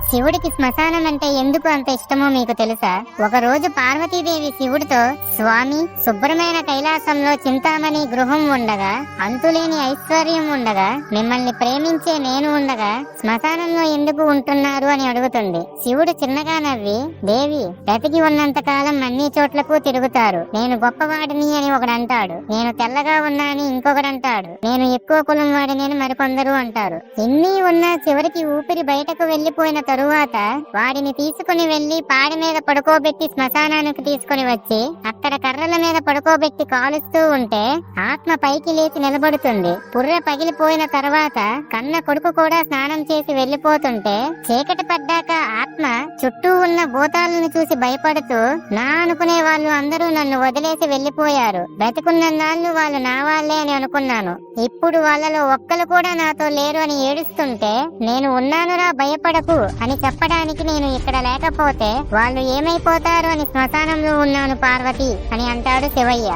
శివుడికి శ్మశానం అంటే ఎందుకు అంత ఇష్టమో మీకు తెలుసా? ఒక రోజు పార్వతీదేవి శివుడితో, స్వామి, శుభ్రమైన కైలాసంలో చింతామణి గృహం ఉండగా, అంతులేని ఐశ్వర్యం ఉండగా, మిమ్మల్ని ప్రేమించే నేను ఉండగా శ్మశానంలో ఎందుకు ఉంటున్నారు అని అడుగుతుంది. శివుడు చిన్నగా నవ్వి, దేవి, బ్రతికి ఉన్నంత కాలం అన్ని చోట్లకు తిరుగుతారు. నేను గొప్పవాడిని అని ఒకడంటాడు, నేను తెల్లగా ఉన్నా అని ఇంకొకడంటాడు, నేను ఎక్కువ కులం వాడిని అని మరికొందరు అంటారు. ఎన్ని ఉన్నా చివరికి ఊపిరి బయటకు వెళ్లిపోయిన తరువాత వాడిని తీసుకుని వెళ్లి పాడి మీద పడుకోబెట్టి శ్మశానానికి తీసుకుని వచ్చి అక్కడ కర్రల మీద పడుకోబెట్టి కాలుస్తూ ఉంటే ఆత్మ పైకి లేచి నిలబడుతుంది. పుర్రె పగిలిపోయిన తర్వాత కన్న కొడుకు కూడా స్నానం చేసి వెళ్లిపోతుంటే చీకటి పడ్డాక ఆత్మ చుట్టూ ఉన్న భూతాలను చూసి భయపడుతూ, నా అనుకునే వాళ్ళు అందరూ నన్ను వదిలేసి వెళ్లిపోయారు, బ్రతికున్నన్నాళ్ళు వాళ్ళు నా వాళ్లే అని అనుకున్నాను, ఇప్పుడు వాళ్ళలో ఒక్కరు కూడా నాతో లేరు అని ఏడుస్తుంటే, నేను ఉన్నానురా భయపడకు అని చెప్పడానికి నేను ఇక్కడ లేకపోతే వాళ్ళు ఏమైపోతారు అని శ్మశానంలో ఉన్నాను పార్వతి అని అంటాడు శివయ్య.